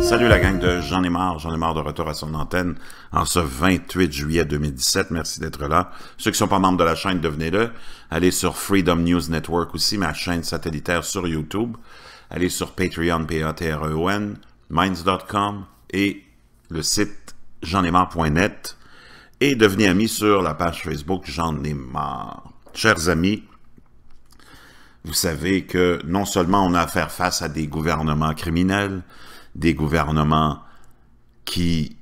Salut la gang de J'en ai marre de retour à son antenne en ce 28 juillet 2017. Merci d'être là. Ceux qui ne sont pas membres de la chaîne, devenez-le. Allez sur Freedom News Network aussi, ma chaîne satellitaire sur YouTube. Allez sur Patreon, Patreon, Minds.com et le site j'enaismarre.net. Et devenez amis sur la page Facebook J'en ai marre. Chers amis, vous savez que non seulement on a à faire face à des gouvernements criminels, des gouvernements qui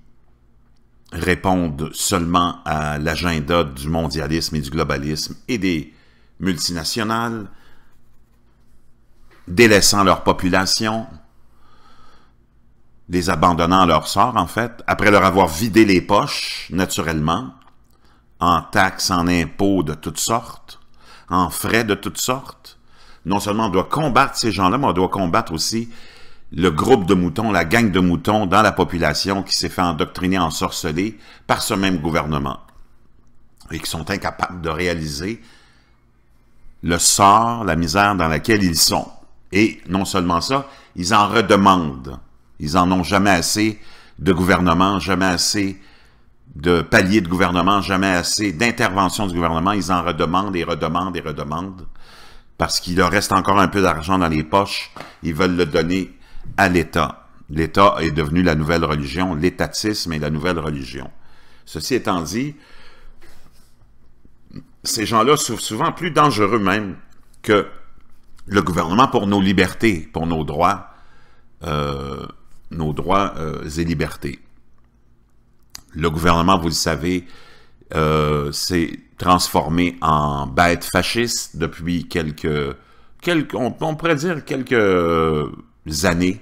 répondent seulement à l'agenda du mondialisme et du globalisme et des multinationales, délaissant leur population, les abandonnant à leur sort, en fait, après leur avoir vidé les poches, naturellement, en taxes, en impôts de toutes sortes, en frais de toutes sortes. Non seulement on doit combattre ces gens-là, mais on doit combattre aussi le groupe de moutons, la gang de moutons dans la population qui s'est fait endoctriner, ensorceler par ce même gouvernement et qui sont incapables de réaliser le sort, la misère dans laquelle ils sont. Et non seulement ça, ils en redemandent. Ils en ont jamais assez de gouvernement, jamais assez de paliers de gouvernement, jamais assez d'intervention du gouvernement. Ils en redemandent et redemandent et redemandent parce qu'il leur reste encore un peu d'argent dans les poches. Ils veulent le donner à l'État. L'État est devenu la nouvelle religion, l'étatisme est la nouvelle religion. Ceci étant dit, ces gens-là sont souvent plus dangereux même que le gouvernement pour nos libertés, pour nos droits et libertés. Le gouvernement, vous le savez, s'est transformé en bête fasciste depuis on pourrait dire quelques années,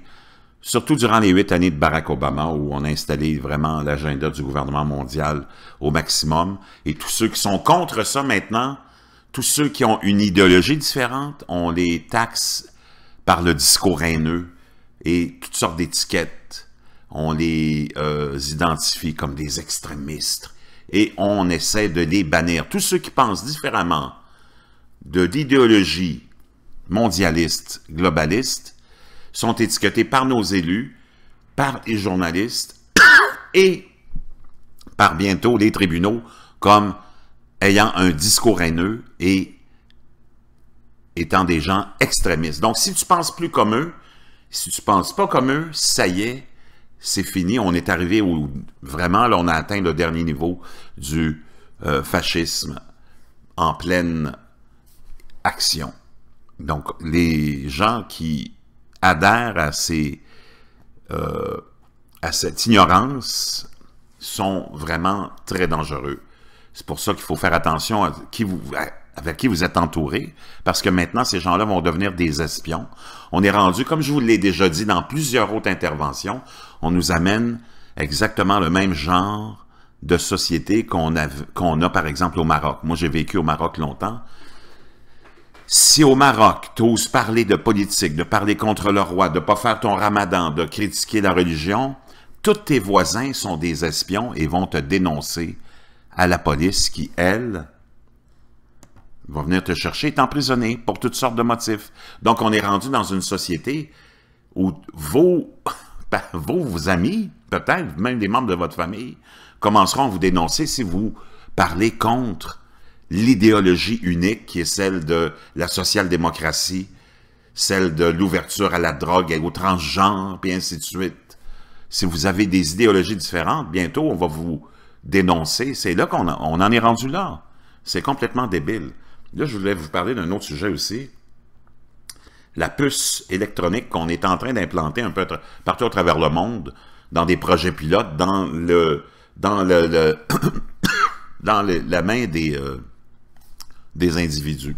surtout durant les 8 années de Barack Obama, où on a installé vraiment l'agenda du gouvernement mondial au maximum. Et tous ceux qui sont contre ça maintenant, tous ceux qui ont une idéologie différente, on les taxe par le discours haineux et toutes sortes d'étiquettes. On les identifie comme des extrémistes et on essaie de les bannir. Tous ceux qui pensent différemment de l'idéologie mondialiste, globaliste, sont étiquetés par nos élus, par les journalistes et par bientôt les tribunaux comme ayant un discours haineux et étant des gens extrémistes. Donc, si tu penses plus comme eux, si tu penses pas comme eux, ça y est, c'est fini. On est arrivé où vraiment, là, on a atteint le dernier niveau du fascisme en pleine action. Donc, les gens qui adhèrent à cette ignorance sont vraiment très dangereux. C'est pour ça qu'il faut faire attention à avec qui vous êtes entouré, parce que maintenant, ces gens-là vont devenir des espions. On est rendu, comme je vous l'ai déjà dit dans plusieurs autres interventions, on nous amène exactement le même genre de société qu'on a, par exemple, au Maroc. Moi, j'ai vécu au Maroc longtemps. Si au Maroc, tu oses parler de politique, de parler contre le roi, de ne pas faire ton ramadan, de critiquer la religion, tous tes voisins sont des espions et vont te dénoncer à la police qui, elle, va venir te chercher et t'emprisonner pour toutes sortes de motifs. Donc, on est rendu dans une société où vos amis, peut-être même des membres de votre famille, commenceront à vous dénoncer si vous parlez contre l'idéologie unique qui est celle de la social-démocratie, celle de l'ouverture à la drogue et au transgenre, puis ainsi de suite. Si vous avez des idéologies différentes, bientôt on va vous dénoncer. C'est là qu'on en est rendu là. C'est complètement débile. Là, je voulais vous parler d'un autre sujet aussi. La puce électronique qu'on est en train d'implanter un peu partout à travers le monde, dans des projets pilotes, dans la main des individus.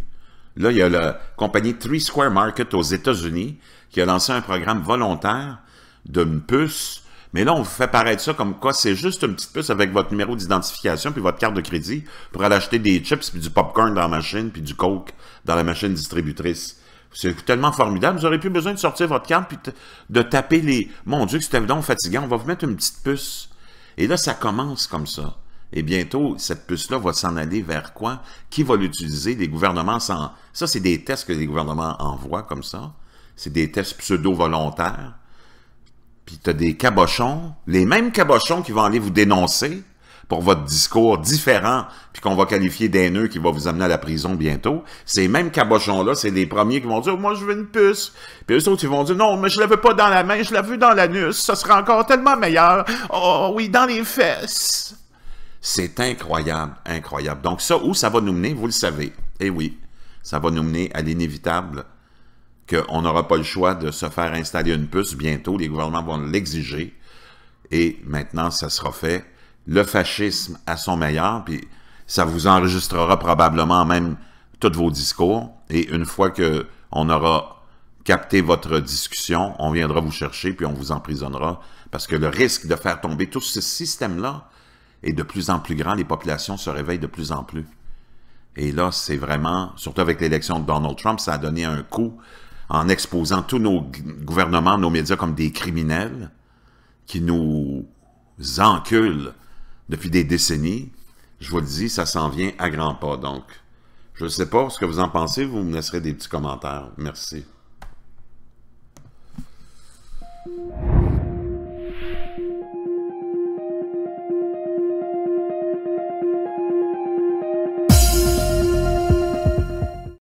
Là, il y a la compagnie Three Square Market aux États-Unis qui a lancé un programme volontaire d'une puce, mais là, on vous fait paraître ça comme quoi c'est juste une petite puce avec votre numéro d'identification puis votre carte de crédit pour aller acheter des chips puis du popcorn dans la machine puis du coke dans la machine distributrice. C'est tellement formidable, vous n'aurez plus besoin de sortir votre carte puis de taper les... Mon Dieu, que c'était donc fatigant, on va vous mettre une petite puce. Et là, ça commence comme ça. Et bientôt, cette puce-là va s'en aller vers quoi? Qui va l'utiliser? Les gouvernements Ça, c'est des tests que les gouvernements envoient comme ça. C'est des tests pseudo-volontaires. puis tu as des cabochons, les mêmes cabochons qui vont aller vous dénoncer pour votre discours différent, puis qu'on va qualifier d'haineux, qui va vous amener à la prison bientôt, ces mêmes cabochons-là, c'est les premiers qui vont dire « Moi, je veux une puce ». Puis eux autres, ils vont dire « Non, mais je la veux pas dans la main, je la veux dans l'anus, ça sera encore tellement meilleur. Oh oui, dans les fesses ». C'est incroyable, incroyable. Donc ça, où ça va nous mener, vous le savez. Eh oui, ça va nous mener à l'inévitable qu'on n'aura pas le choix de se faire installer une puce bientôt. Les gouvernements vont l'exiger. Et maintenant, ça sera fait. Le fascisme à son meilleur, puis ça vous enregistrera probablement même tous vos discours. Et une fois qu'on aura capté votre discussion, on viendra vous chercher, puis on vous emprisonnera. Parce que le risque de faire tomber tout ce système-là est de plus en plus grand. Les populations se réveillent de plus en plus. Et là, c'est vraiment, surtout avec l'élection de Donald Trump, ça a donné un coup en exposant tous nos gouvernements, nos médias comme des criminels qui nous enculent depuis des décennies. Je vous le dis, ça s'en vient à grands pas. Donc, je ne sais pas ce que vous en pensez. Vous me laisserez des petits commentaires. Merci.